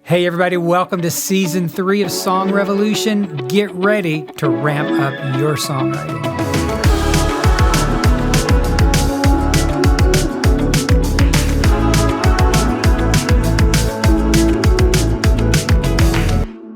Hey everybody, welcome to Season 3 of Song Revolution. Get ready to ramp up your songwriting.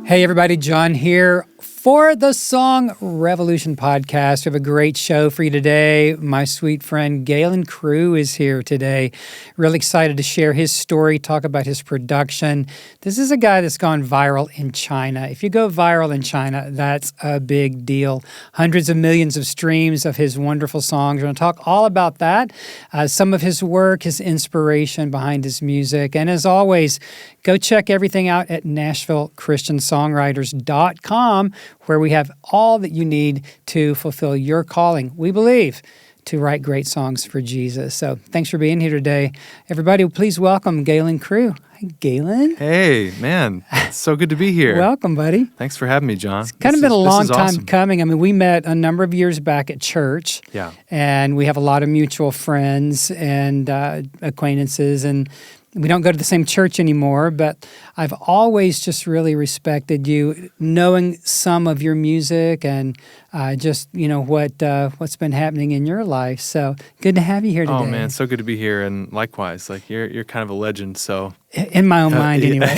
Hey everybody, John here for the Song Revolution podcast. We have a great show for you today. My sweet friend Galen Crew is here today. Really excited to share his story, talk about his production. This is a guy that's gone viral in China. If you go viral in China, that's a big deal. Hundreds of millions of streams of his wonderful songs. We're going to talk all about that, some of his work, his inspiration behind his music. And as always, go check everything out at Nashville-raised, where we have all that you need to fulfill your calling, we believe, to write great songs for Jesus. So thanks for being here today. Everybody, please welcome Galen Crew. Hi, Galen. Hey, man. It's so good to be here. Welcome, buddy. Thanks for having me, John. It's kind of been a long time awesome. coming. I mean, we met a number of years back at church. Yeah. And we have a lot of mutual friends and acquaintances, and we don't go to the same church anymore, but I've always just really respected you, knowing some of your music and just, what's been happening in your life. So good to have you here today. Oh, man, so good to be here. And likewise, like you're kind of a legend, so. In my own mind, anyway.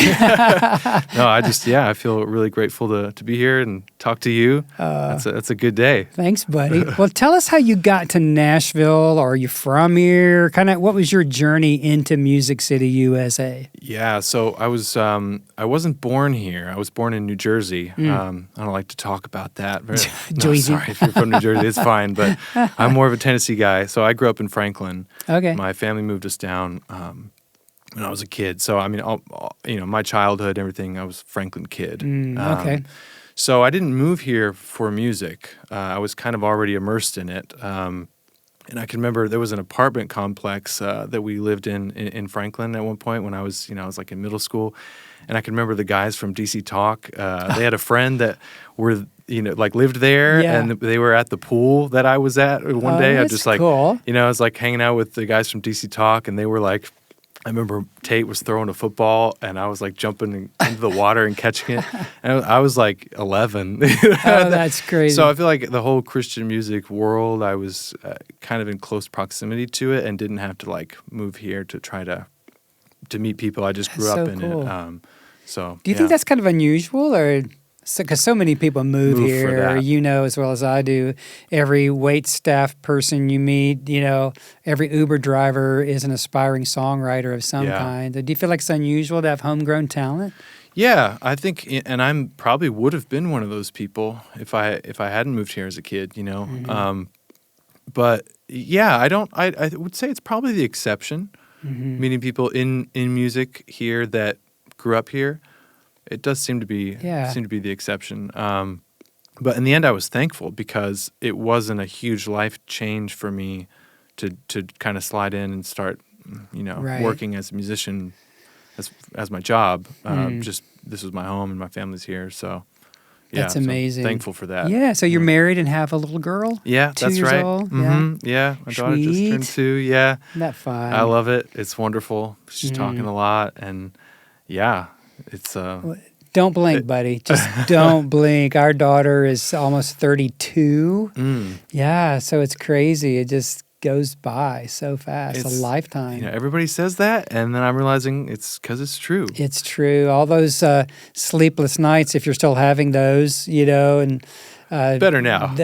No, I feel really grateful to be here and talk to you. That's a good day. Thanks, buddy. Well, tell us how you got to Nashville. Are you from here? Kind of, what was your journey into Music City, USA? Yeah, so I wasn't born here. I was born in New Jersey. I don't like to talk about that. No, sorry, if you're from New Jersey, it's fine. But I'm more of a Tennessee guy. So I grew up in Franklin. Okay. My family moved us down when I was a kid. So, I mean, my childhood, everything, I was a Franklin kid. Okay. So I didn't move here for music. I was kind of already immersed in it. And I can remember there was an apartment complex that we lived in Franklin at one point when I was like in middle school. And I can remember the guys from DC Talk. They had a friend that lived there, and they were at the pool that I was at one day. I just cool. I was like hanging out with the guys from DC Talk, and they were like, I remember Tate was throwing a football, and I was like jumping into the water and catching it. And I was like 11. That's crazy. So I feel like the whole Christian music world, I was kind of in close proximity to it and didn't have to like move here to try to meet people. I just grew up in it. Do you think that's kind of unusual, or? Because so many people move here, as well as I do. Every wait staff person you meet, every Uber driver is an aspiring songwriter of some kind. Do you feel like it's unusual to have homegrown talent? Yeah, I think, and I probably would have been one of those people if I hadn't moved here as a kid, Mm-hmm. But yeah, I would say it's probably the exception. Mm-hmm. Meeting people in music here that grew up here. It does seem to be the exception. But in the end, I was thankful because it wasn't a huge life change for me to kind of slide in and start, working as a musician as my job. Just this was my home and my family's here, so yeah, that's amazing. So I'm thankful for that. Yeah. So you're married and have a little girl. Yeah, 2 that's years right. Old. Mm-hmm. Yeah, my daughter just turned 2. Yeah, isn't that fun? I love it. It's wonderful. She's talking a lot, and yeah. It's Don't blink, buddy. Just don't blink. Our daughter is almost 32. Yeah, so it's crazy. It just goes by so fast. It's a lifetime. Everybody says that, and then I'm realizing it's because it's true. It's true. All those sleepless nights, if you're still having those, and better now.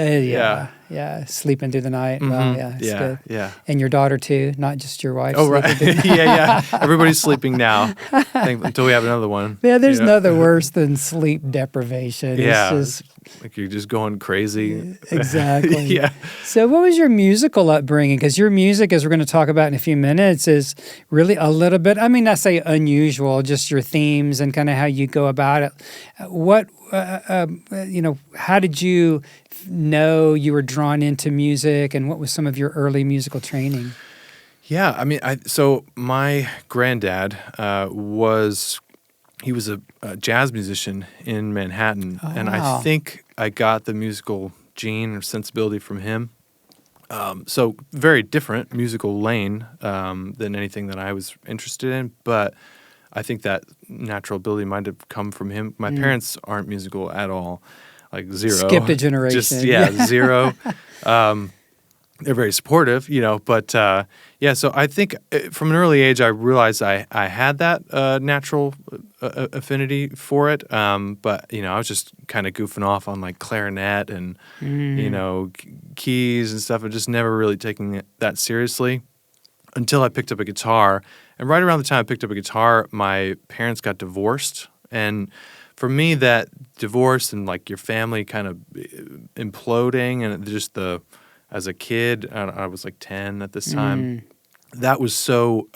Yeah, sleeping through the night. Mm-hmm. Well, yeah, it's good. Yeah. And your daughter too, not just your wife. Oh, right. Yeah. Everybody's sleeping now until we have another one. Yeah, there's nothing worse than sleep deprivation. Yeah. It's just, like you're just going crazy. Exactly. Yeah. So what was your musical upbringing? Because your music, as we're going to talk about in a few minutes, is really a little bit, I mean, I say unusual, just your themes and kind of how you go about it. What, how did you know you were drawn into music, and what was some of your early musical training? Yeah, I mean, so my granddad was a jazz musician in Manhattan, and I think I got the musical gene or sensibility from him. So very different musical lane than anything that I was interested in, but I think that natural ability might have come from him. My parents aren't musical at all, like zero. Skipped a generation. Just, zero. They're very supportive, but so I think from an early age I realized I had that natural affinity for it, but I was just kind of goofing off on like clarinet and keys and stuff, and just never really taking it that seriously until I picked up a guitar. And right around the time I picked up a guitar, my parents got divorced, and for me that divorce and like your family kind of imploding and just as a kid, I was like 10 at this time, that was so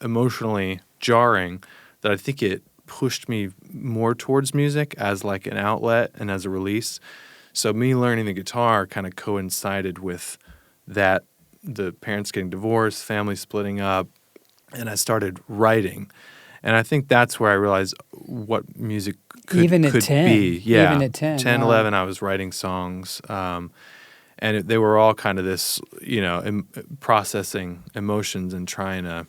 emotionally jarring that I think it pushed me more towards music as like an outlet and as a release. So me learning the guitar kind of coincided with that, the parents getting divorced, family splitting up, and I started writing. And I think that's where I realized what music could be. Even at 10? Yeah. Even at 10? 10, wow. 11, I was writing songs. And they were all kind of this, processing emotions and trying to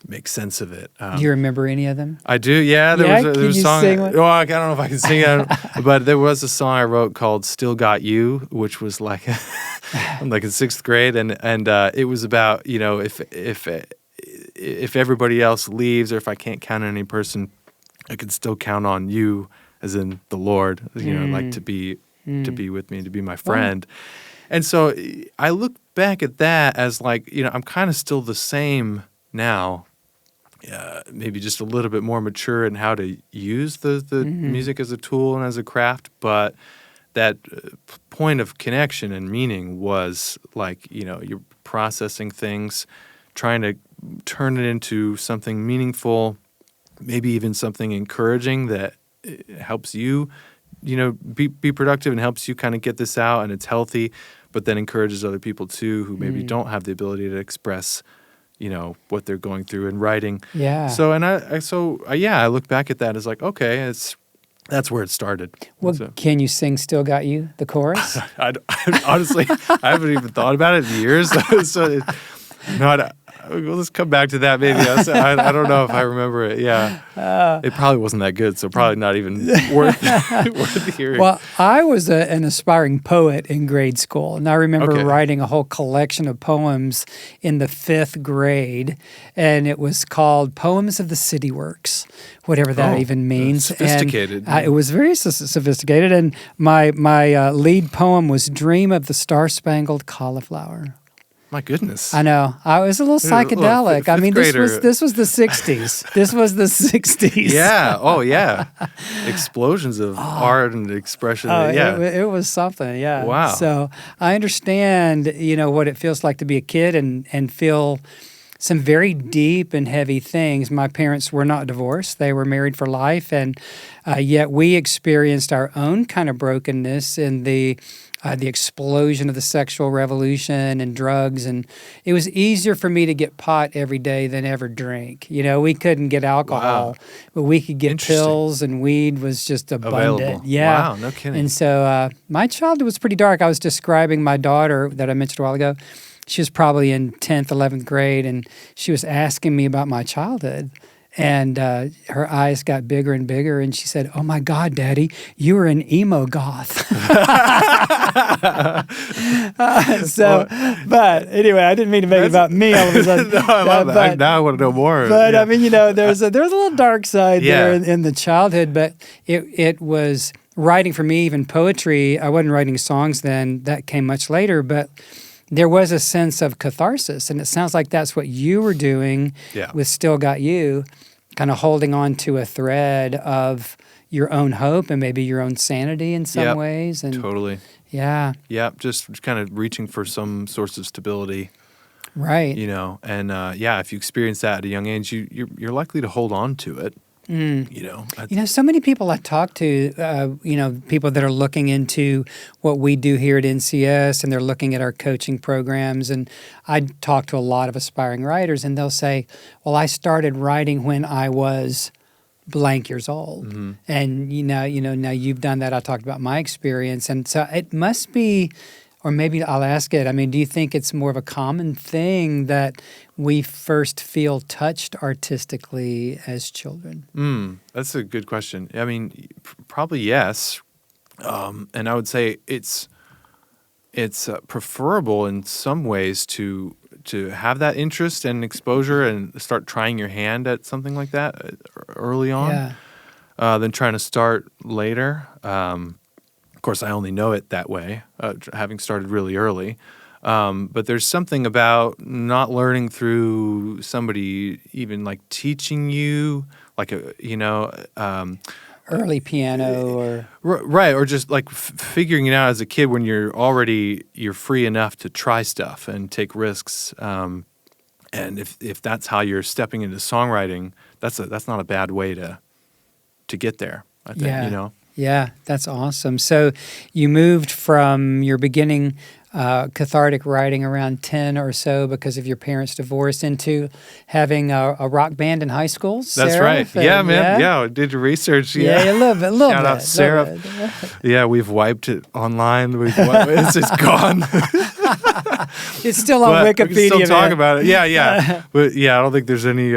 make sense of it. Do you remember any of them? I do, yeah. There was a song. Sing one? Oh, I don't know if I can sing it, but there was a song I wrote called "Still Got You," which was like, like in 6th grade, and it was about if everybody else leaves or if I can't count on any person, I can still count on you, as in the Lord. Like to be with me, to be my friend. Wow. And so I look back at that as like, I'm kind of still the same now, maybe just a little bit more mature in how to use the music as a tool and as a craft. But that point of connection and meaning was like, you're processing things, trying to turn it into something meaningful, maybe even something encouraging that helps you, be productive and helps you kind of get this out, and it's healthy, but then encourages other people too who maybe don't have the ability to express, what they're going through in writing. Yeah. So I look back at that as like, okay, that's where it started. Well, can you sing "Still Got You," the chorus? Honestly, I haven't even thought about it in years. Well, let's come back to that maybe. I don't know if I remember it. Yeah. It probably wasn't that good, so probably not even worth hearing. Well, I was an aspiring poet in grade school, and I remember writing a whole collection of poems in the 5th grade, and it was called Poems of the City Works, whatever that even means. Sophisticated. And it was very sophisticated, and my lead poem was Dream of the Star-Spangled Cauliflower. My goodness. I know. I was a little psychedelic. I mean, this was the 60s. This was the 60s. Yeah. Oh, yeah. Explosions of art and expression. Yeah. It was something. Yeah. Wow. So I understand, what it feels like to be a kid and feel some very deep and heavy things. My parents were not divorced. They were married for life. And yet we experienced our own kind of brokenness in the explosion of the sexual revolution and drugs. And it was easier for me to get pot every day than ever drink. We couldn't get alcohol, but we could get pills, and weed was just abundant. Available. Yeah. Wow, no kidding. And so my childhood was pretty dark. I was describing my daughter that I mentioned a while ago. She was probably in 10th, 11th grade, and she was asking me about my childhood. And her eyes got bigger and bigger, and she said, "Oh my God, Daddy, you were an emo goth." But anyway, I didn't mean to make it about me all of a sudden. No, I love that. Now I want to know more. But I mean, there's a little dark side there in the childhood, but it was writing for me, even poetry. I wasn't writing songs then; that came much later, but there was a sense of catharsis, and it sounds like that's what you were doing with Still Got You, kind of holding on to a thread of your own hope and maybe your own sanity in some ways. And totally. Yeah. Yeah, just kind of reaching for some source of stability. Right. And if you experience that at a young age, you're likely to hold on to it. So many people I talk to, people that are looking into what we do here at NCS, and they're looking at our coaching programs. And I talk to a lot of aspiring writers, and they'll say, well, I started writing when I was blank years old. Mm-hmm. And, now you've done that. I talked about my experience. And so it must be or maybe I'll ask it. I mean, do you think it's more of a common thing that we first feel touched artistically as children? That's a good question. I mean, probably yes. And I would say it's preferable in some ways to have that interest and exposure and start trying your hand at something like that early on, than trying to start later. Of course, I only know it that way, having started really early. But there's something about not learning through somebody even like teaching you, like Early piano or right, or just like figuring it out as a kid when you're free enough to try stuff and take risks. And if that's how you're stepping into songwriting, that's not a bad way to get there, I think, Yeah, that's awesome. So you moved from your beginning cathartic writing around 10 or so because of your parents' divorce into having a rock band in high school. That's right. Yeah, man. Yeah, I did your research. Yeah, a little bit. Shout out Sarah. Yeah, we've wiped it online. It's just gone. It's still on Wikipedia. We can still talk about it. Yeah. But yeah, I don't think there's any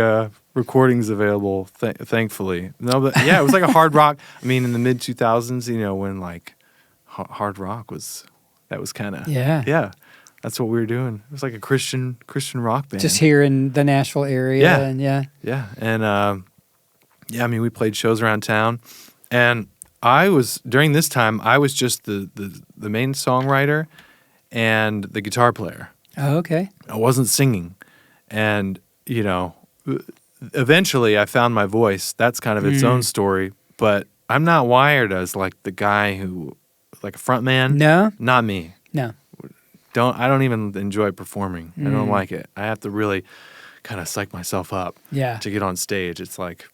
recordings available, thankfully. No, but yeah, it was like a hard rock. I mean, in the mid 2000s, when like hard rock was kind of that's what we were doing. It was like a Christian rock band, just here in the Nashville area. And I mean, we played shows around town, and during this time I was just the main songwriter and the guitar player. Oh, okay. I wasn't singing, and eventually I found my voice. That's kind of its own story, but I'm not wired as like the guy who, like a front man. No, not me. No, I don't even enjoy performing. I don't like it. I have to really kind of psych myself up to get on stage. It's like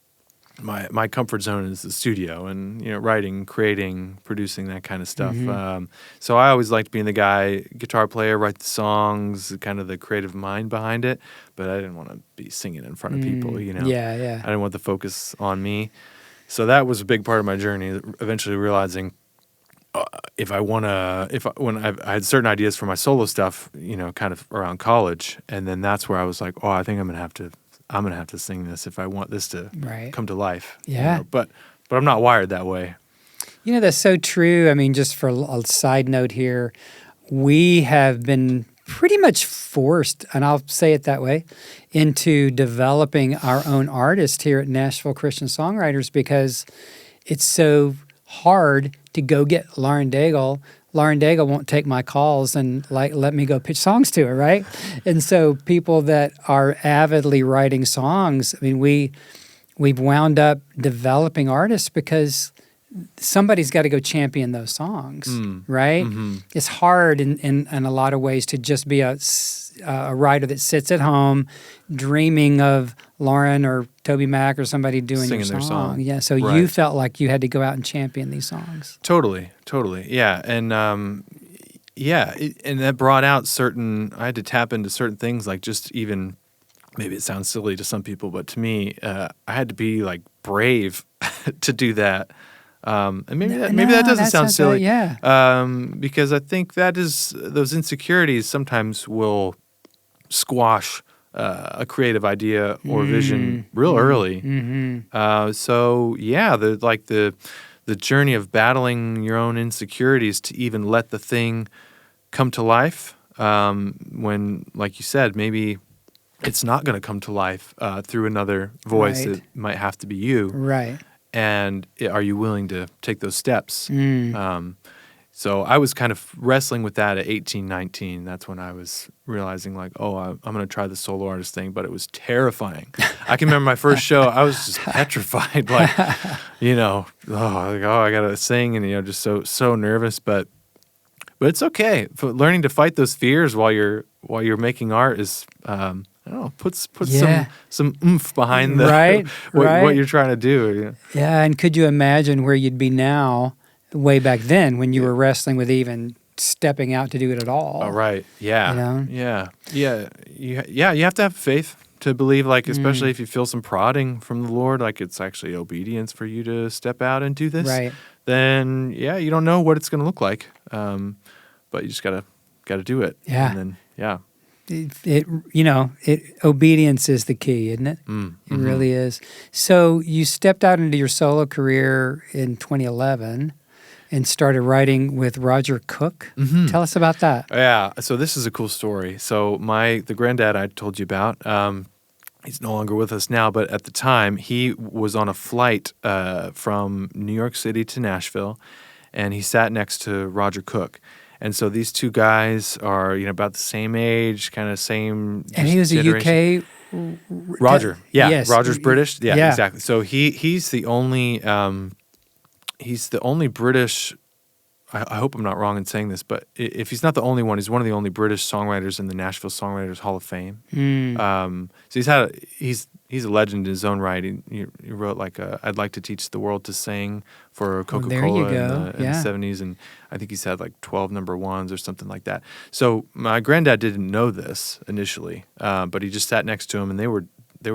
my comfort zone is the studio and writing, creating, producing, that kind of stuff. So I always liked being the guy, guitar player, write the songs, kind of the creative mind behind it. But I didn't want to be singing in front of people. I didn't want the focus on me. So that was a big part of my journey. Eventually realizing when I had certain ideas for my solo stuff, kind of around college, and then that's where I was like, I think I'm gonna have to sing this if I want this to come to life. Yeah. But I'm not wired that way. That's so true. I mean, just for a side note here, we have been pretty much forced, and I'll say it that way, into developing our own artist here at Nashville Christian Songwriters because it's so hard to go get Lauren Daigle. Lauren Daigle won't take my calls and let me go pitch songs to her, right? And so people that are avidly writing songs, I mean, we've wound up developing artists because somebody's got to go champion those songs, right? Mm-hmm. It's hard in a lot of ways to just be a writer that sits at home dreaming of Lauren or Toby Mac or somebody doing singing your their song. Yeah, so you felt like you had to go out and champion these songs. Totally. Yeah, and and that brought out I had to tap into certain things, like just even, maybe it sounds silly to some people, but to me, I had to be like brave to do that. And maybe that doesn't sound silly. Because I think those insecurities sometimes will squash a creative idea or vision real early. So the journey of battling your own insecurities to even let the thing come to life, when, like you said, maybe it's not going to come to life through another voice. It might have to be you. Right. And are you willing to take those steps? So I was kind of wrestling with that at 18, 19. That's when I was realizing like, I'm going to try the solo artist thing, but it was terrifying. I can remember my first show, I was just petrified, like, I got to sing and, just so nervous, but it's okay. Learning to fight those fears while you're making art is, puts some oomph behind what you're trying to do. Yeah, and could you imagine where you'd be now, way back then, when you were wrestling with even stepping out to do it at all? Oh, right. Yeah. Yeah. You have to have faith to believe, like, especially if you feel some prodding from the Lord, like it's actually obedience for you to step out and do this. Right. Then, you don't know what it's going to look like. But you just got to got to do it. Yeah. And then, yeah. Obedience is the key, isn't it? It really is. So you stepped out into your solo career in 2011 and started writing with Roger Cook. Tell us about that. Yeah. So this is a cool story. So the granddad I told you about, he's no longer with us now, but at the time he was on a flight from New York City to Nashville, and he sat next to Roger Cook. And so these two guys are, about the same age, kind of same. And he was generation. a UK. Roger, yeah, Yes. Roger's British, yeah, exactly. So he's the only British. I hope I'm not wrong in saying this, but if he's not the only one, he's one of the only British songwriters in the Nashville Songwriters Hall of Fame. So he's a legend in his own right. He wrote I'd Like to Teach the World to Sing for Coca-Cola in the 70s, and I think he's had 12 number ones or something like that. So my granddad didn't know this initially, but he just sat next to him, and they were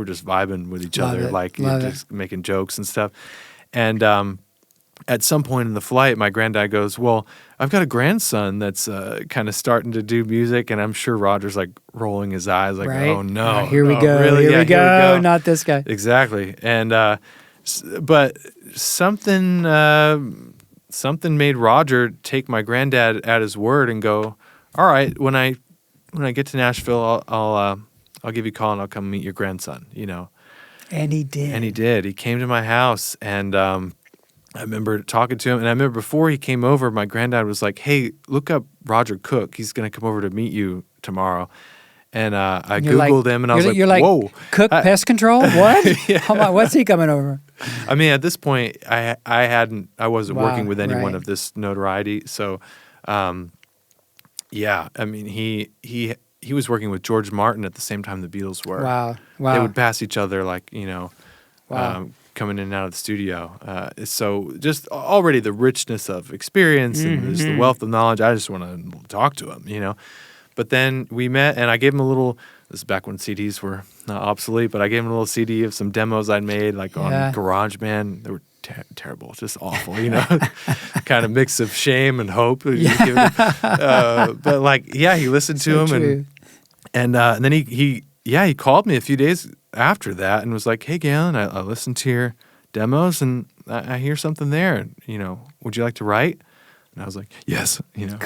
just vibing with each other, just making jokes and stuff. And at some point in the flight, my granddad goes, "Well, I've got a grandson that's kind of starting to do music," and I'm sure Roger's rolling his eyes, right? "Oh no, here we go, really? Here we go, not this guy." Exactly, and but something made Roger take my granddad at his word and go, "All right, when I get to Nashville, I'll give you a call and I'll come meet your grandson." And he did. And he did. He came to my house, and I remember talking to him, and I remember before he came over, my granddad was like, "Hey, look up Roger Cook. He's going to come over to meet you tomorrow." And I Googled him, and I was like, "Whoa. Cook Pest Control? What? Yeah. How about, what's he coming over?" I mean, at this point, I wasn't working with anyone right. of this notoriety. So, yeah, I mean, he was working with George Martin at the same time the Beatles were. Wow. They would pass each other Wow. coming in and out of the studio. So just already the richness of experience and just the wealth of knowledge. I just want to talk to him, But then we met, and I gave him a little. This is back when CDs were not obsolete, but I gave him a little CD of some demos I'd made, on GarageBand. They were terrible, just awful, kind of mix of shame and hope. But he listened to him, true. and then he called me a few days after that and was like, "Hey, Galen, I listened to your demos and I hear something there. Would you like to write?" And I was like, "Yes." God.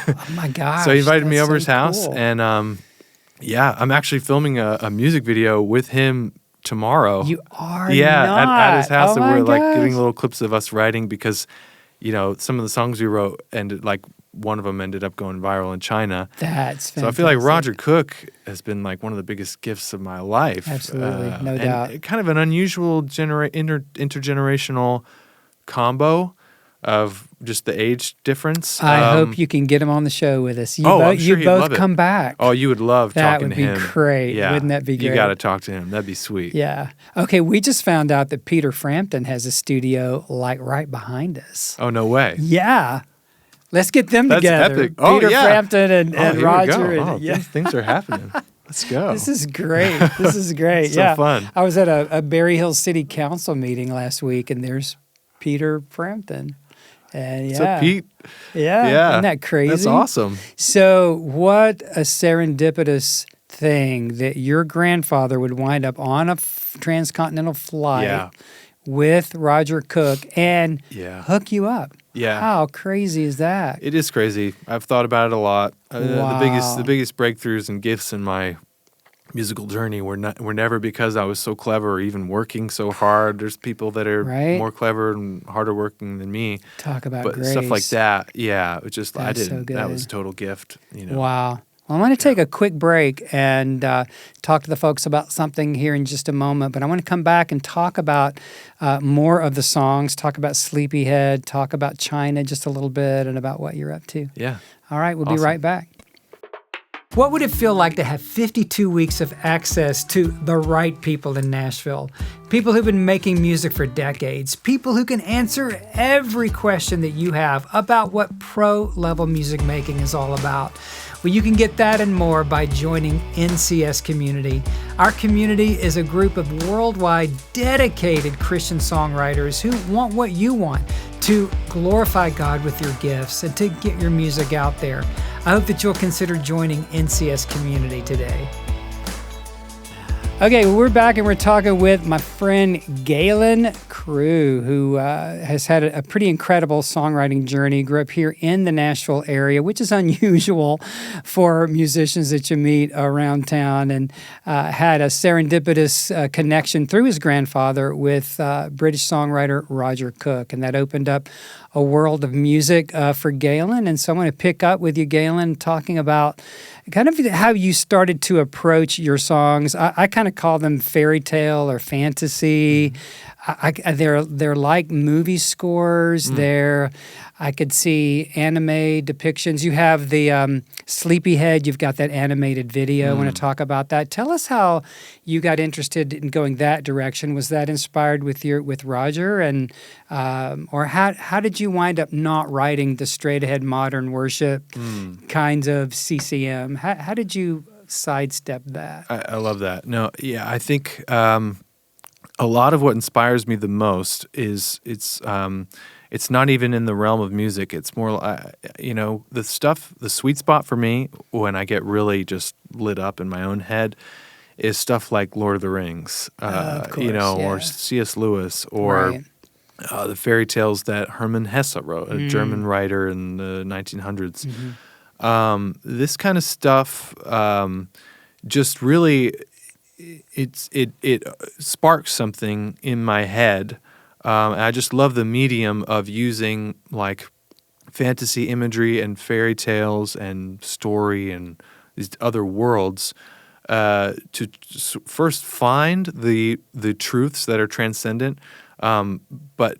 Oh my gosh. So he invited me over his so house, cool. and I'm actually filming a music video with him tomorrow. You are at his house, Oh and we're my giving gosh. little clips of us writing because, some of the songs we wrote ended one of them ended up going viral in China. That's fantastic. So I feel like Roger Cook has been one of the biggest gifts of my life. Absolutely, no doubt. And kind of an unusual intergenerational combo of just the age difference. I hope you can get him on the show with us. I'm sure he'd both love it. come back. Oh, you would love That talking would to him. be great. Yeah. Wouldn't that be great? You got to talk to him. That'd be sweet. Yeah. Okay, we just found out that Peter Frampton has a studio right behind us. Oh, no way. Yeah. Let's get them That's together. epic. Oh, Peter yeah. Frampton and Here we Roger. go. And, Things are happening. Let's go. This is great. This is great. So yeah. fun. I was at a Berry Hill City Council meeting last week, and there's Peter Frampton. And So Pete. Yeah. Isn't that crazy? That's awesome. So what a serendipitous thing that your grandfather would wind up on a transcontinental flight with Roger Cook and hook you up. Yeah. How crazy is that? It is crazy. I've thought about it a lot. Wow. The biggest breakthroughs and gifts in my musical journey were never because I was so clever or even working so hard. There's people that are more clever and harder working than me. Talk about but grace. stuff like that. Yeah, it just That's I didn't. so good. That was a total gift. Wow. Well, I'm going to take a quick break and talk to the folks about something here in just a moment. But I want to come back and talk about more of the songs, talk about Sleepyhead, talk about China just a little bit, and about what you're up to. Yeah. All right, we'll be right back. What would it feel like to have 52 weeks of access to the right people in Nashville? People who've been making music for decades. People who can answer every question that you have about what pro-level music making is all about. Well, you can get that and more by joining NCS Community. Our community is a group of worldwide dedicated Christian songwriters who want what you want, to glorify God with your gifts and to get your music out there. I hope that you'll consider joining NCS Community today. Okay, we're back and we're talking with my friend Galen Crew, who has had a pretty incredible songwriting journey. Grew up here in the Nashville area, which is unusual for musicians that you meet around town, and had a serendipitous connection through his grandfather with British songwriter Roger Cook, and that opened up a world of music for Galen. And so I want to pick up with you, Galen, talking about kind of how you started to approach your songs. I kind of call them fairy tale or fantasy. They're like movie scores. I could see anime depictions. You have the Sleepyhead. You've got that animated video. I want to talk about that. Tell us how you got interested in going that direction. Was that inspired with Roger, and or how did you wind up not writing the straight ahead modern worship kinds of CCM? How did you sidestep that? I love that. No, yeah, I think a lot of what inspires me the most is it's not even in the realm of music. It's more, the sweet spot for me when I get really just lit up in my own head is stuff like Lord of the Rings, of course, or C.S. Lewis, or the fairy tales that Hermann Hesse wrote, a German writer in the 1900s. This kind of stuff just really, it sparks something in my head. And I just love the medium of using like fantasy imagery and fairy tales and story and these other worlds to first find the truths that are transcendent, but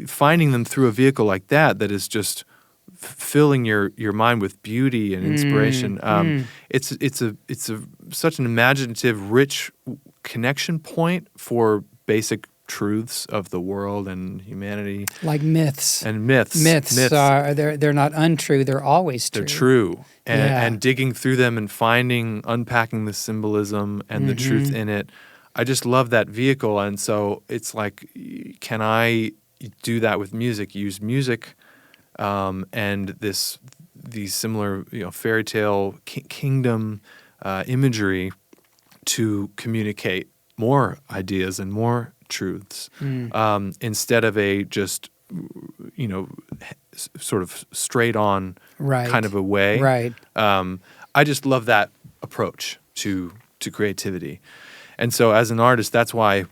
finding them through a vehicle like that is just filling your mind with beauty and inspiration. It's such an imaginative, rich connection point for basic truths of the world and humanity, like myths. And myths are they're not untrue, they're always true. They're true. And digging through them and unpacking the symbolism and the truth in it, I just love that vehicle. And so it's like, can I do that with music? Use music and these similar fairy tale kingdom imagery to communicate more ideas and more truths instead of a just sort of straight on kind of a way. Right. I just love that approach to creativity, and so as an artist, that's why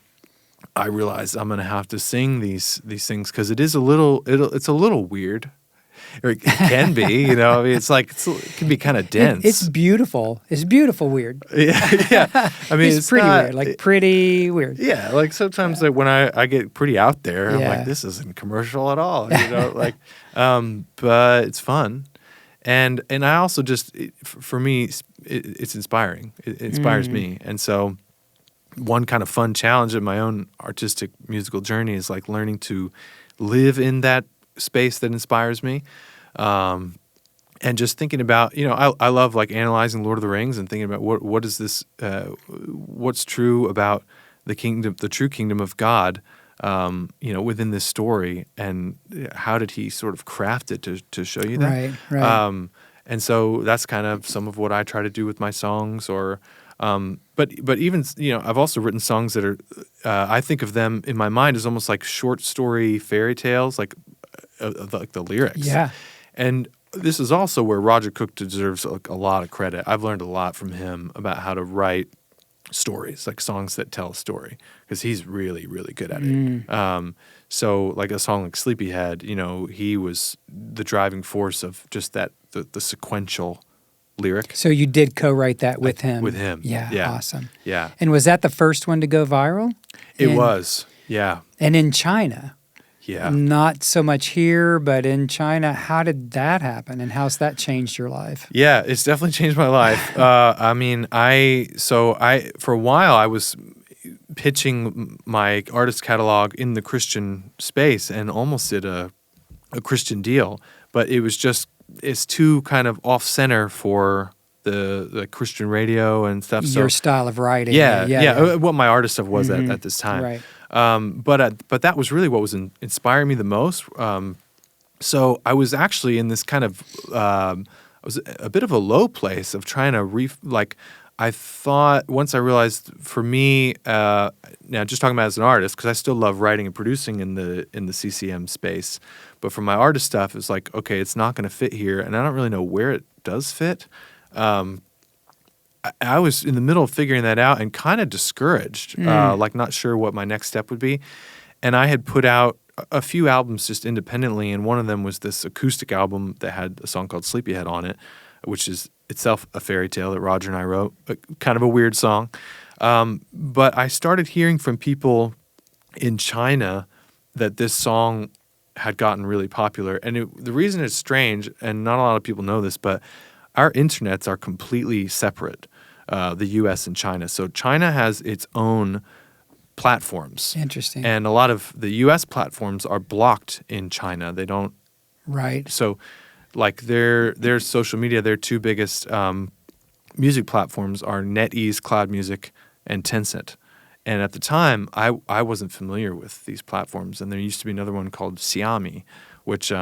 I realize I'm going to have to sing these things, because it's a little weird. Or it can be, I mean, it can be kind of dense. It's beautiful. It's beautiful weird. yeah. I mean, it's pretty weird, like pretty weird. Yeah, like sometimes when I get pretty out there, I'm like, this isn't commercial at all, but it's fun. And I also just, for me, it's inspiring. It inspires me. And so one kind of fun challenge in my own artistic musical journey is like learning to live in that space that inspires me, and just thinking about, I love like analyzing Lord of the Rings and thinking about what is this, what's true about the true kingdom of God, within this story, and how did he sort of craft it to show you that? Right. And so that's kind of some of what I try to do with my songs, or but even I've also written songs that are I think of them in my mind as almost like short story fairy tales, like the lyrics. Yeah. And this is also where Roger Cook deserves a lot of credit. I've learned a lot from him about how to write stories, like songs that tell a story, because he's really, really good at it. So like a song like Sleepyhead, he was the driving force of just that, the sequential lyric. So you did co-write that with him? With him. Yeah. Awesome. Yeah. And was that the first one to go viral? It was, yeah. And in China? Yeah. Not so much here, but in China. How did that happen, and how's that changed your life? Yeah, it's definitely changed my life. I mean, for a while I was pitching my artist catalog in the Christian space and almost did a Christian deal, but it's too kind of off center for the Christian radio and stuff. Your style of writing. Yeah. What my artist stuff was at this time. Right. But that was really what was inspiring me the most. So I was actually in this kind of was a bit of a low place of trying to I thought once I realized for me, now just talking about as an artist, because I still love writing and producing in the CCM space, but for my artist stuff, it's like, okay, it's not going to fit here, and I don't really know where it does fit. I was in the middle of figuring that out and kind of discouraged, like not sure what my next step would be. And I had put out a few albums just independently, and one of them was this acoustic album that had a song called Sleepyhead on it, which is itself a fairy tale that Roger and I wrote, kind of a weird song. But I started hearing from people in China that this song had gotten really popular. And the reason it's strange, and not a lot of people know this, but our internets are completely separate, the U.S. and China. So China has its own platforms. Interesting. And a lot of the U.S. platforms are blocked in China. They don't. Right. So like their social media, their two biggest music platforms are NetEase, Cloud Music, and Tencent. And at the time, I wasn't familiar with these platforms. And there used to be another one called Xiaomi, which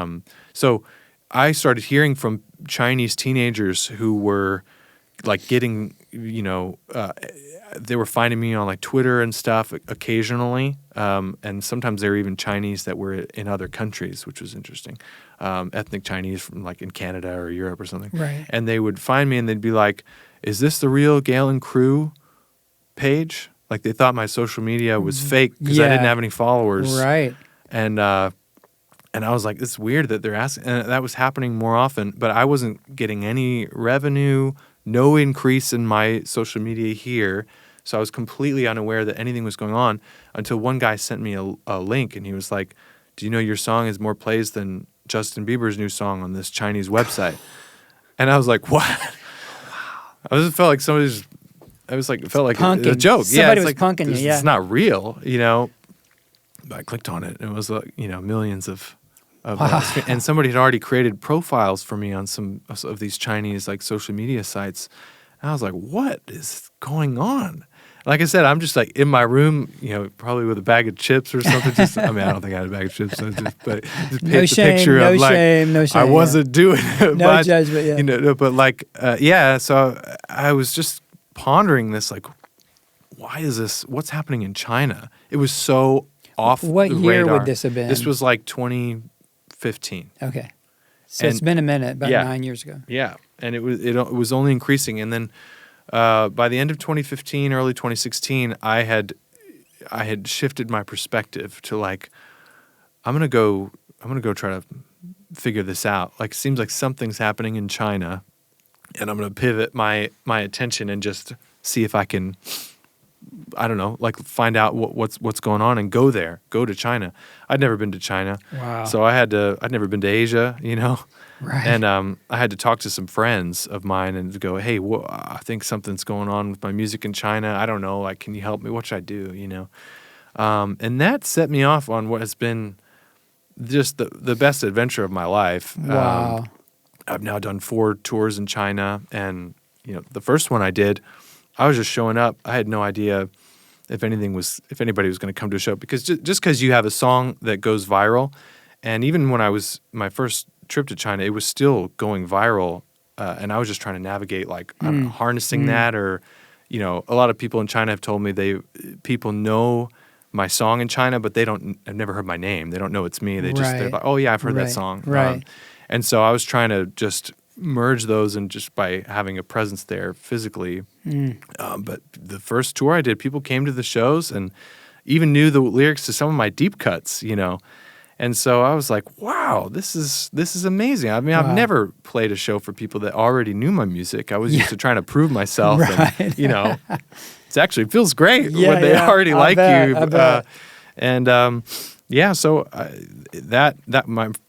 so I started hearing from Chinese teenagers who were like getting, they were finding me on like Twitter and stuff occasionally. And sometimes they were even Chinese that were in other countries, which was interesting. Ethnic Chinese from like in Canada or Europe or something. Right. And they would find me and they'd be like, is this the real Galen Crew page? Like they thought my social media was fake because I didn't have any followers. Right. And I was like, it's weird that they're asking. And that was happening more often, but I wasn't getting any revenue, no increase in my social media here. So I was completely unaware that anything was going on until one guy sent me a link and he was like, do you know your song has more plays than Justin Bieber's new song on this Chinese website? And I was like, what? I just felt like somebody's, it felt like a joke. Somebody was like, punking you, It's not real, But I clicked on it and it was like, millions of and somebody had already created profiles for me on some of these Chinese like social media sites. And I was like, what is going on? Like I said, I'm just like in my room, probably with a bag of chips or something. I don't think I had a bag of chips. But just paint the picture of like, no shame. I wasn't doing it. No judgment, yeah. But like, so I was just pondering this, like, why is this, what's happening in China? It was so off the radar. What year would this have been? This was like 2015. Okay. So it's been a minute, about 9 years ago. Yeah. And it was only increasing. And then by the end of 2015, early 2016, I had shifted my perspective to like, I'm gonna go try to figure this out. Like, it seems like something's happening in China, and I'm gonna pivot my attention and just see if I can, I don't know, like find out what's going on and go to China. I'd never been to China. Wow. So I'd never been to Asia, Right. And I had to talk to some friends of mine and go, hey, I think something's going on with my music in China. I don't know. Like, can you help me? What should I do? And that set me off on what has been just the best adventure of my life. Wow. I've now done 4 tours in China. And, the first one I did, I was just showing up. I had no idea if anybody was going to come to a show, because just because you have a song that goes viral, and even when I was my first trip to China, it was still going viral, and I was just trying to navigate like I don't know, harnessing that, or a lot of people in China have told me people know my song in China, but I've never heard my name. They don't know it's me. They're like, oh yeah, I've heard that song. Right. And so I was trying to just merge those, and just by having a presence there physically. But the first tour I did, people came to the shows and even knew the lyrics to some of my deep cuts, And so I was like, wow, this is amazing. I mean, I've never played a show for people that already knew my music. I was used to trying to prove myself. Right. And, it feels great when they already like you. So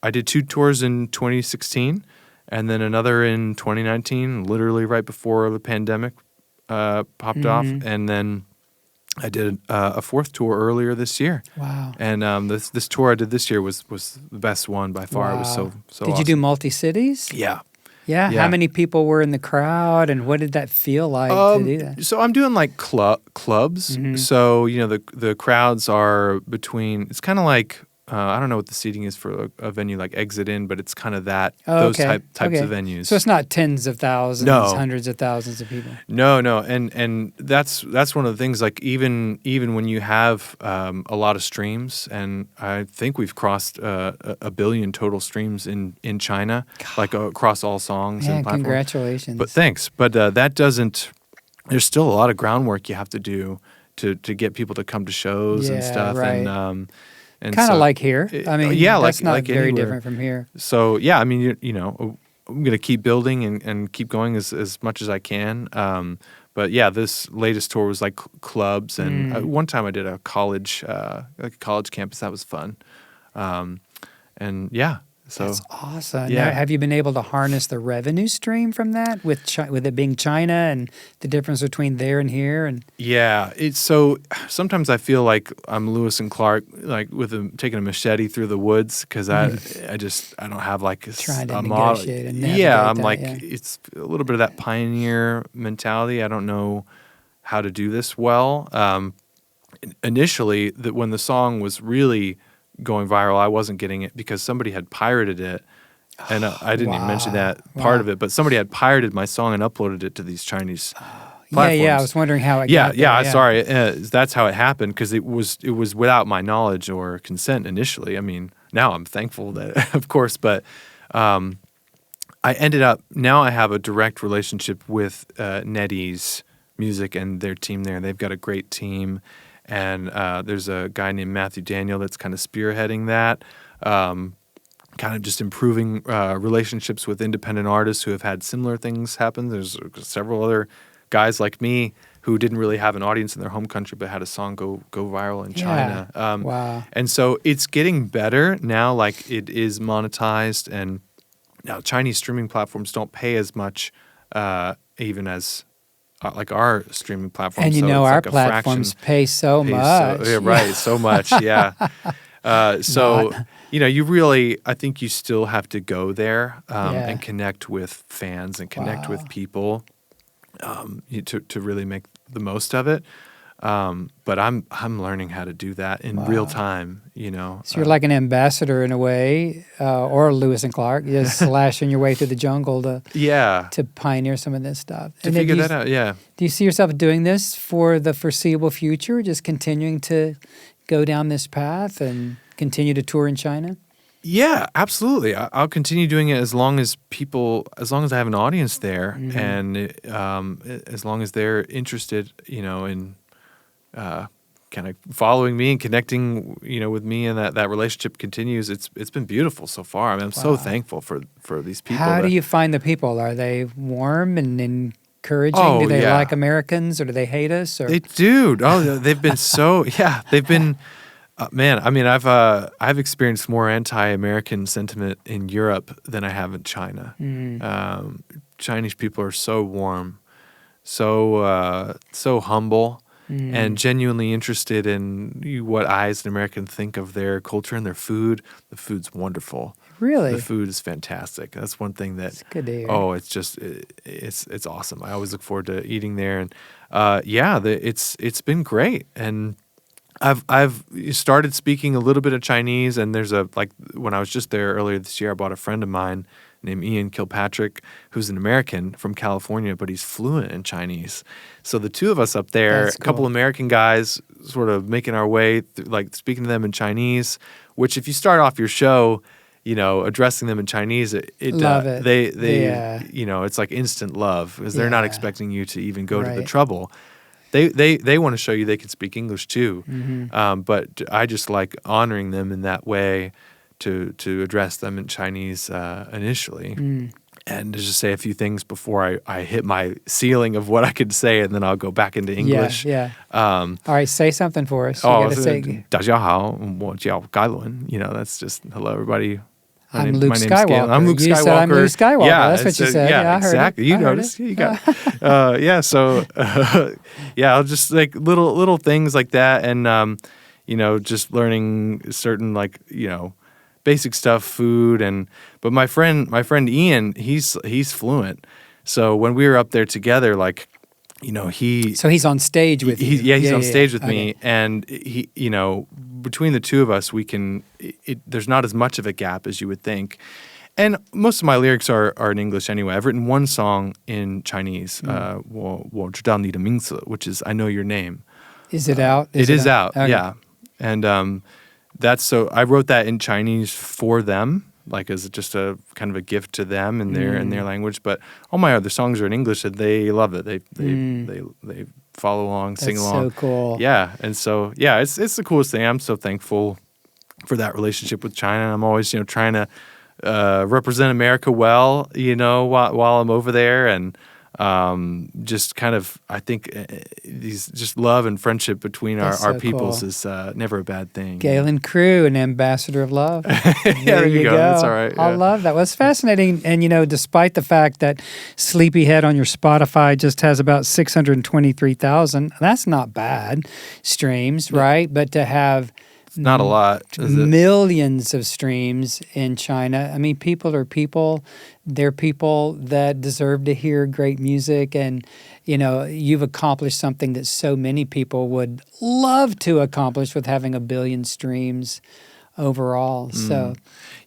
I did 2 tours in 2016 and then another in 2019, literally right before the pandemic popped off. And then I did a 4th tour earlier this year. Wow. And this tour I did this year was the best one by far. Wow. It was so Did awesome. you do multi-cities? Yeah. Yeah. How many people were in the crowd, and what did that feel like to do that? So I'm doing like clubs. So, the crowds are between, it's kind of like I don't know what the seating is for a venue like Exit In, but it's kind of that Oh, those okay. types of venues. So it's not tens of thousands, No. hundreds of thousands of people. No, and that's one of the things. Like even when you have a lot of streams, and I think we've crossed a billion total streams in China, like across all songs Man, and platforms. congratulations. But thanks. But that doesn't. There's still a lot of groundwork you have to do to get people to come to shows and stuff. Right. And kind of so, like here. I mean, yeah, that's not like very anywhere. different from here. So yeah, I mean, you know, I'm gonna keep building and keep going as much as I can. But yeah, this latest tour was like clubs, and one time I did a college, like a college campus. That was fun. And yeah, so That's awesome. Yeah. Now, have you been able to harness the revenue stream from that with it being China and the difference between there and here? And yeah, it's so. Sometimes I feel like I'm Lewis and Clark, like taking a machete through the woods, because I don't have like Trying to a model. negotiate and Yeah, navigate I'm that, like yeah. it's a little bit of that pioneer mentality. I don't know how to do this well. Initially, when the song was really going viral, I wasn't getting it because somebody had pirated it. And I didn't even mention that part of it, but somebody had pirated my song and uploaded it to these Chinese platforms. Yeah. I was wondering how it Yeah, got there. sorry. That's how it happened, because it was without my knowledge or consent initially. I mean, now I'm thankful that, of course, but I ended up, now I have a direct relationship with NetEase Music and their team there. They've got a great team, and there's a guy named Matthew Daniel that's kind of spearheading that. Kind of just improving relationships with independent artists who have had similar things happen. There's several other guys like me who didn't really have an audience in their home country but had a song go viral in China. Wow. And so it's getting better now, like it is monetized, and now Chinese streaming platforms don't pay as much even as like our streaming platforms. And you so know it's our like a platforms fraction. pay so much. Yeah, right, so much, yeah. So, you know, you really, I think you still have to go there and connect with fans and connect with people to really make the most of it. But I'm learning how to do that in real time, you know. So you're like an ambassador in a way, or Lewis and Clark, just slashing your way through the jungle to pioneer some of this stuff. To figure that out, yeah. Do you see yourself doing this for the foreseeable future, just continuing to go down this path and continue to tour in China? Yeah, absolutely. I'll continue doing it as long as I have an audience there, and as long as they're interested, you know, in kind of following me and connecting, you know, with me, and that relationship continues. It's been beautiful so far. I mean, I'm so thankful for these people. How do you find the people? Are they warm and encouraging? Oh, do they yeah. like Americans, or do they hate us? Or? They do. Oh, they've been so. Yeah, they've been. Man, I mean, I've experienced more anti-American sentiment in Europe than I have in China. Chinese people are so warm, so humble, and genuinely interested in what I, as an American, think of their culture and their food. The food's wonderful. Really? The food is fantastic. That's one thing that. That's good to hear. Oh, it's just it's awesome. I always look forward to eating there, and it's been great. And I've started speaking a little bit of Chinese, and there's when I was just there earlier this year, I brought a friend of mine named Ian Kilpatrick, who's an American from California, but he's fluent in Chinese. So the two of us up there, That's a couple cool. American guys, sort of making our way through, like speaking to them in Chinese, which if you start off your show, you know, addressing them in Chinese, Love it. They you know, it's like instant love, because they're not Yeah. expecting you to even go to the Right. trouble. They want to show you they can speak English too, but I just like honoring them in that way to address them in Chinese initially, and to just say a few things before I hit my ceiling of what I could say, and then I'll go back into English. Yeah. All right, say something for us. You Oh, gotta say, 大家好，我叫 Galen. You know, that's just hello everybody. I'm Luke my name's Skywalker. Galen. I'm Luke You Skywalker. said I'm Luke Skywalker. Yeah, That's what you said. Yeah, Yeah, I heard it. exactly. You I heard noticed. it. You got. Yeah. So, I'll just like little things like that, and you know, just learning certain, like, you know, basic stuff, food, but my friend Ian, he's fluent. So when we were up there together, like, you know, So he's on stage with you. he's on stage with Okay. me, and he, you know, between the two of us, there's not as much of a gap as you would think. And most of my lyrics are in English anyway. I've written one song in Chinese, 我知道你的名字, which is I Know Your Name. Is it out? It is out, okay. yeah. And I wrote that in Chinese for them, like as just a kind of a gift to them in their language. But all my other songs are in English, and they love it. They follow along, sing along. That's so cool. Yeah, and so it's the coolest thing. I'm so thankful for that relationship with China. I'm always trying to represent America well, while I'm over there, and just kind of, I think these just love and friendship between our peoples is never a bad thing. Galen Crew, an ambassador of love. There you go. That's all right. Yeah. I love that. Well, it's fascinating. And, despite the fact that Sleepyhead on your Spotify just has about 623,000, that's not bad streams, right? But to have not a lot, is it? Millions of streams in China. I mean, people are people. They're people that deserve to hear great music. And, you've accomplished something that so many people would love to accomplish with having 1 billion streams overall. So,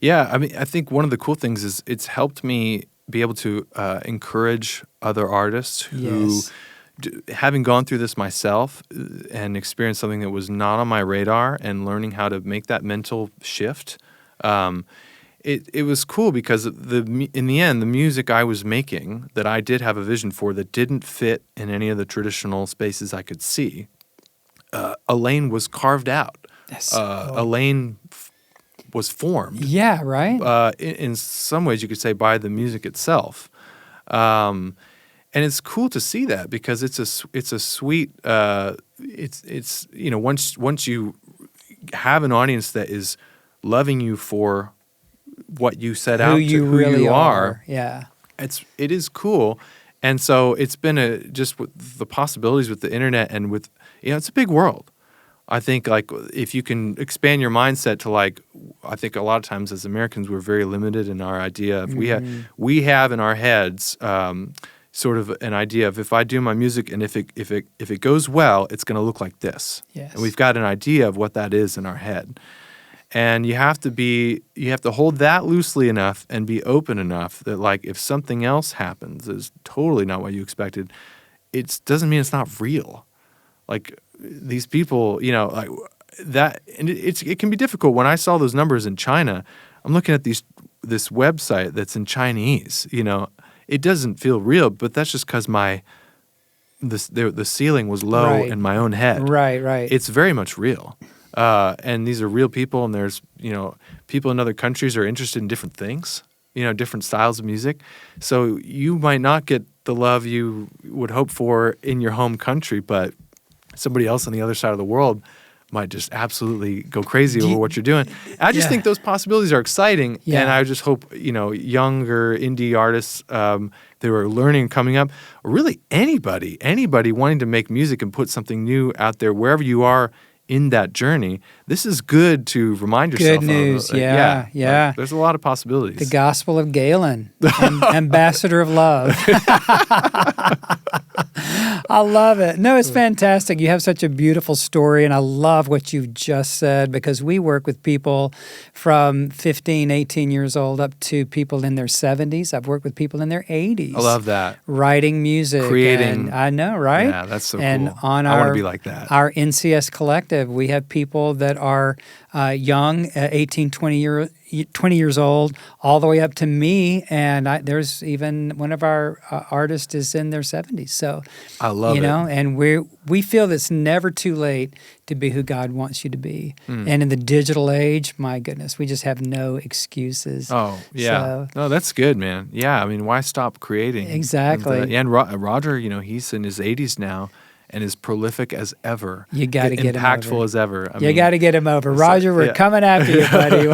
yeah, I mean, I think one of the cool things is it's helped me be able to encourage other artists who... Having gone through this myself and experienced something that was not on my radar and learning how to make that mental shift, it was cool because in the end, the music I was making that I did have a vision for that didn't fit in any of the traditional spaces I could see, a lane was carved out. That's so cool. A lane was formed. Yeah, right? In some ways, you could say by the music itself. And it's cool to see that because it's a sweet once you have an audience that is loving you for what you set out to, who you are. Yeah, it is cool, and so it's been just with the possibilities with the internet and with it's a big world. I think like if you can expand your mindset to I think a lot of times as Americans we're very limited in our idea of we have in our heads. Sort of an idea of if I do my music and if it goes well, it's going to look like this. Yes. And we've got an idea of what that is in our head. And you have to hold that loosely enough and be open enough that if something else happens is totally not what you expected, it doesn't mean it's not real. Like these people, that, and it can be difficult. When I saw those numbers in China, I'm looking at this website that's in Chinese, It doesn't feel real, but that's just because the ceiling was low in my own head. Right. It's very much real, and these are real people. And there's people in other countries are interested in different things, different styles of music. So you might not get the love you would hope for in your home country, but somebody else on the other side of the world might just absolutely go crazy over what you're doing. I just think those possibilities are exciting, and I just hope younger indie artists that are learning, coming up, or really anybody wanting to make music and put something new out there wherever you are in that journey. This is good to remind yourself. Good news, of. Yeah. There's a lot of possibilities. The Gospel of Galen, ambassador of love. I love it. No, it's fantastic. You have such a beautiful story, and I love what you've just said because we work with people from 15, 18 years old up to people in their 70s. I've worked with people in their 80s. I love that. Writing music. Creating. I know, right? Yeah, that's so and cool. On I want to be like that. Our NCS Collective, we have people that are young, 18, 20 years old, all the way up to me. And there's even one of our artists is in their 70s. So I love it. And we feel it's never too late to be who God wants you to be. And in the digital age, my goodness, we just have no excuses. Oh, yeah. So, no, that's good, man. Yeah, I mean, why stop creating? Exactly. And Roger, he's in his 80s now. And as prolific as ever. You got to get him over. Impactful as ever. You got to get him over. Roger, we're coming after you, buddy.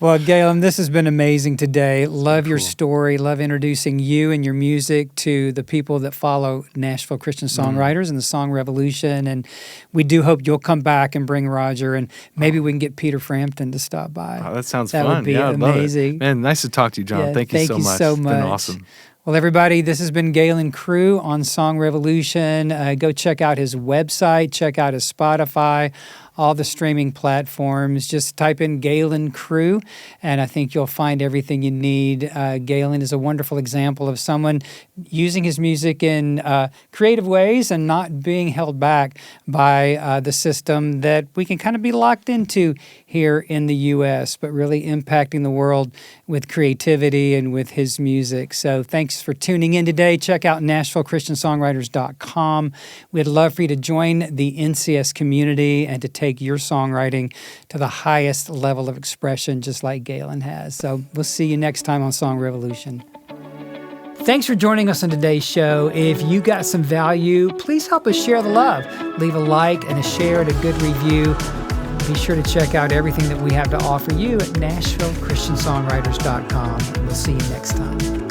Well, Galen, this has been amazing today. Love your story. Love introducing you and your music to the people that follow Nashville Christian Songwriters and the Song Revolution. And we do hope you'll come back and bring Roger, and maybe we can get Peter Frampton to stop by. Oh, that sounds fun. That would be amazing. Man, nice to talk to you, John. Yeah, thank you so much. It's been awesome. Well, everybody, this has been Galen Crew on Song Revolution. Go check out his website, check out his Spotify, all the streaming platforms. Just type in Galen Crew, and I think you'll find everything you need. Galen is a wonderful example of someone using his music in creative ways and not being held back by the system that we can kind of be locked into here in the U.S., but really impacting the world with creativity and with his music. So thanks for tuning in today. Check out NashvilleChristianSongwriters.com. We'd love for you to join the NCS community and to take your songwriting to the highest level of expression, just like Galen has. So we'll see you next time on Song Revolution. Thanks for joining us on today's show. If you got some value, please help us share the love. Leave a like and a share and a good review. Be sure to check out everything that we have to offer you at NashvilleChristianSongwriters.com. We'll see you next time.